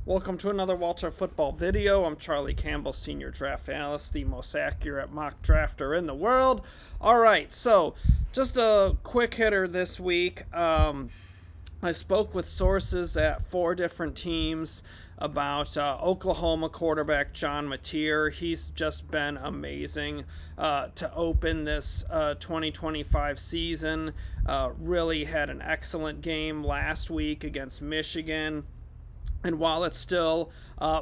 Welcome to another Walter Football video. I'm Charlie Campbell, Senior Draft Analyst, the most accurate mock drafter in the world. All right, so just a quick hitter this week. I spoke with sources at 4 different teams about Oklahoma quarterback John Mateer. He's just been amazing to open this 2025 season. Really had an excellent game last week against Michigan. And while it's still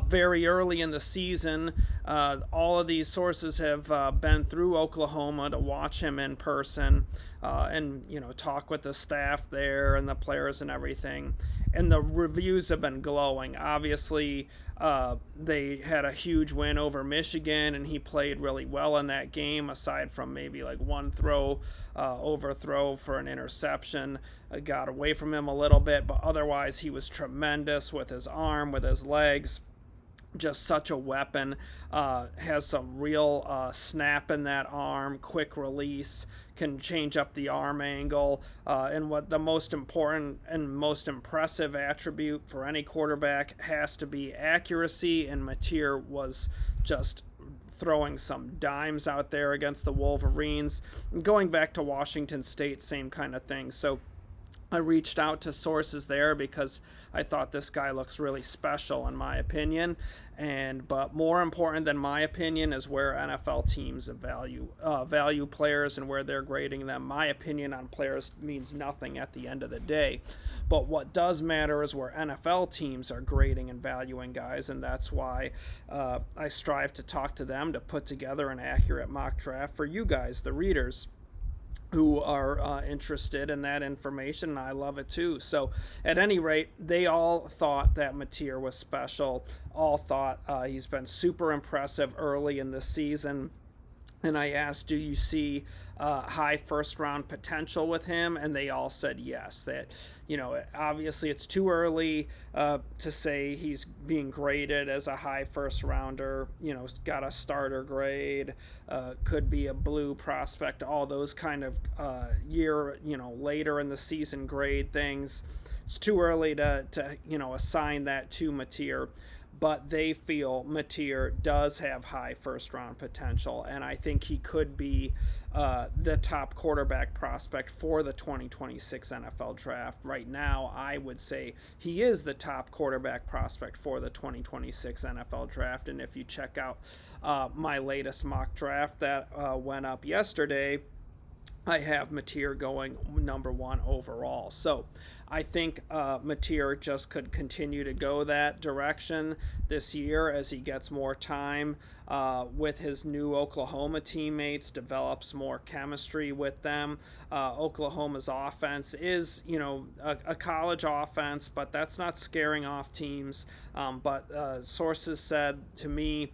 very early in the season, all of these sources have been through Oklahoma to watch him in person and, talk with the staff there and the players and everything. And the reviews have been glowing. Obviously, they had a huge win over Michigan, and he played really well in that game, aside from maybe like one overthrow for an interception. Got away from him a little bit, but otherwise he was tremendous with his arm, with his legs. Just such a weapon. Has some real snap in that arm, quick release, can change up the arm angle. And what the most important and most impressive attribute for any quarterback has to be accuracy, and Mateer was just throwing some dimes out there against the Wolverines. And going back to Washington State, same kind of thing. So I reached out to sources there because I thought this guy looks really special in my opinion. But more important than my opinion is where NFL teams value players and where they're grading them. My opinion on players means nothing at the end of the day. But what does matter is where NFL teams are grading and valuing guys, and that's why I strive to talk to them to put together an accurate mock draft for you guys, the readers, who are interested in that information, and I love it too. So at any rate, they all thought that Mateer was special, all thought he's been super impressive early in the season. And I asked, do you see high first-round potential with him? And they all said yes. That, obviously it's too early to say he's being graded as a high first-rounder. Got a starter grade, could be a blue prospect, all those kind of later in the season grade things. It's too early to assign that to Mateer. But they feel Mateer does have high first-round potential, and I think he could be the top quarterback prospect for the 2026 NFL Draft. Right now, I would say he is the top quarterback prospect for the 2026 NFL Draft, and if you check out my latest mock draft that went up yesterday, I have Mateer going number 1 overall. So I think Mateer just could continue to go that direction this year as he gets more time with his new Oklahoma teammates, develops more chemistry with them. Oklahoma's offense is, a college offense, but that's not scaring off teams. But sources said to me,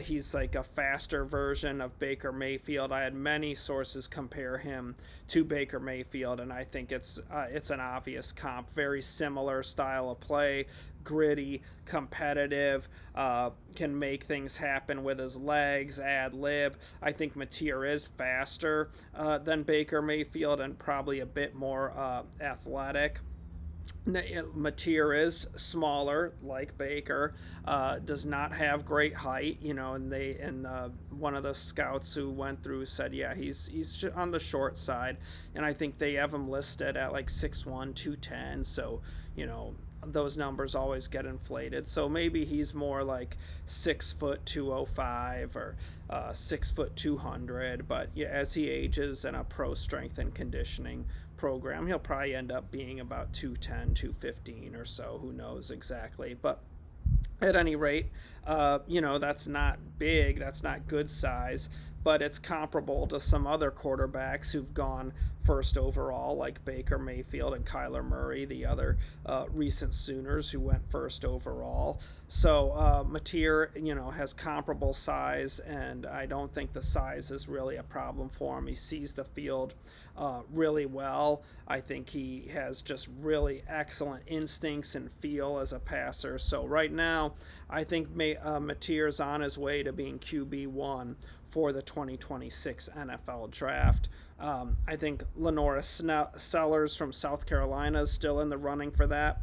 he's like a faster version of Baker Mayfield. I had many sources compare him to Baker Mayfield, and I think it's an obvious comp. Very similar style of play, gritty, competitive, can make things happen with his legs, ad lib. I think Mateer is faster than Baker Mayfield and probably a bit more athletic. Mateer is smaller, like Baker, does not have great height, and one of the scouts who went through said, yeah, he's on the short side, and I think they have him listed at like 6'1", 210, so, those numbers always get inflated. So maybe he's more like 6 foot 205 or 6 foot 200. But yeah, as he ages in a pro strength and conditioning program, he'll probably end up being about 210, 215 or so. Who knows exactly? But at any rate, that's not big. That's not good size, but it's comparable to some other quarterbacks who've gone first overall, like Baker Mayfield and Kyler Murray, the other recent Sooners who went first overall. So Mateer, has comparable size, and I don't think the size is really a problem for him. He sees the field really well. I think he has just really excellent instincts and feel as a passer. So right now, I think Mateer's on his way to being QB1 for the 2026 NFL Draft. I think Lenora Sellers from South Carolina is still in the running for that.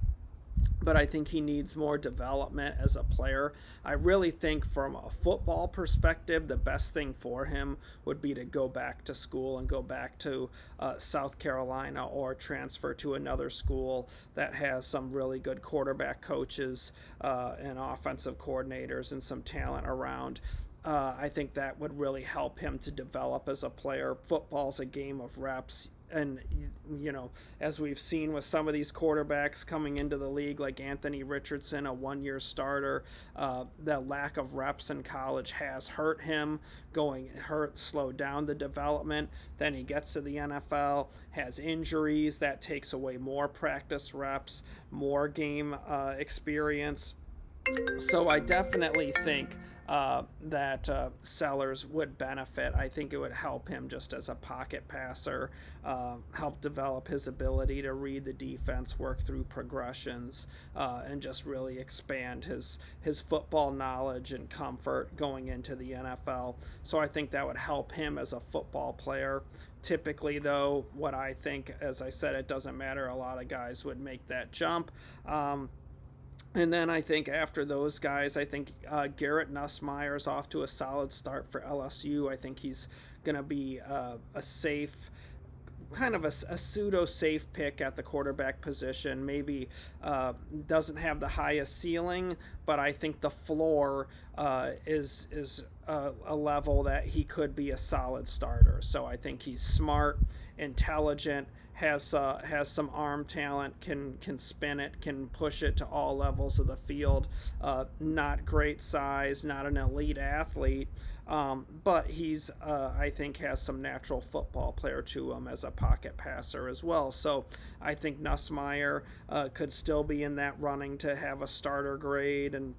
but I think he needs more development as a player. I really think from a football perspective, the best thing for him would be to go back to school and go back to South Carolina or transfer to another school that has some really good quarterback coaches and offensive coordinators and some talent around. I think that would really help him to develop as a player. Football's a game of reps. And, as we've seen with some of these quarterbacks coming into the league, like Anthony Richardson, a one-year starter, the lack of reps in college has hurt him, slowed down the development. Then he gets to the NFL, has injuries, that takes away more practice reps, more game experience. So I definitely think that Sellers would benefit. I think it would help him just as a pocket passer, help develop his ability to read the defense, work through progressions, and just really expand his football knowledge and comfort going into the NFL. So I think that would help him as a football player. Typically, though, what I think, as I said, it doesn't matter. A lot of guys would make that jump. And then I think after those guys, I think Garrett Nussmeier's off to a solid start for LSU. I think he's going to be a safe, kind of a pseudo-safe pick at the quarterback position. Maybe doesn't have the highest ceiling, but I think the floor is a level that he could be a solid starter. So I think he's smart, intelligent, has some arm talent, can spin it, can push it to all levels of the field. Not great size, not an elite athlete, but he's I think has some natural football player to him as a pocket passer as well. So I think Nussmeier could still be in that running to have a starter grade and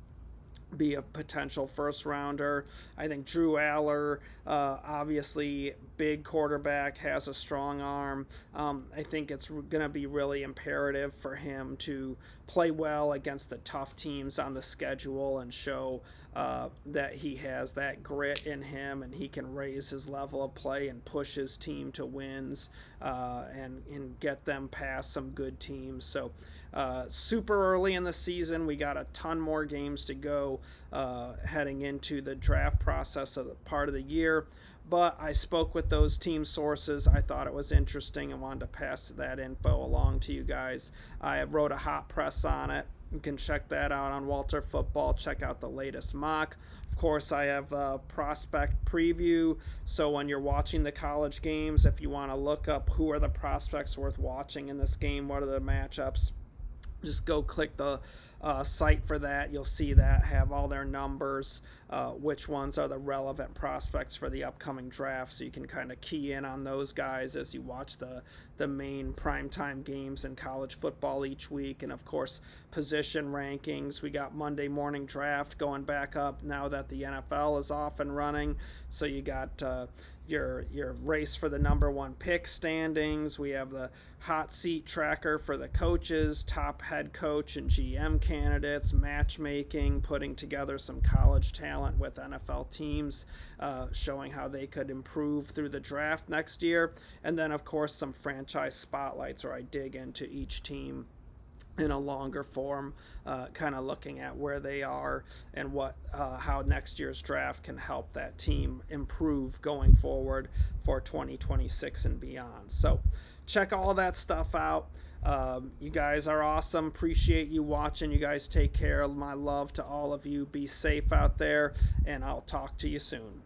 be a potential first rounder. I think Drew Aller, obviously big quarterback, has a strong arm. I think it's going to be really imperative for him to play well against the tough teams on the schedule and show that he has that grit in him and he can raise his level of play and push his team to wins and get them past some good teams. So super early in the season, we got a ton more games to go heading into the draft process of the part of the year. But I spoke with those team sources. I thought it was interesting and wanted to pass that info along to you guys. I wrote a hot press on it. You can check that out on Walter Football. Check out the latest mock. Of course, I have a prospect preview. So when you're watching the college games, if you want to look up who are the prospects worth watching in this game, what are the matchups, just go click the site for that. You'll see that, have all their numbers, which ones are the relevant prospects for the upcoming draft, so you can kind of key in on those guys as you watch the main primetime games in college football each week. And of course, position rankings. We got Monday morning draft going back up now that the NFL is off and running. So you got your race for the number one pick standings. We have the hot seat tracker for the coaches, top head coach and GM candidates, matchmaking, putting together some college talent with NFL teams, showing how they could improve through the draft next year. And then, of course, some franchise spotlights where I dig into each team in a longer form, kind of looking at where they are and how next year's draft can help that team improve going forward for 2026 and beyond. So check all that stuff out. You guys are awesome. Appreciate you watching. You guys take care. My love to all of you. Be safe out there, and I'll talk to you soon.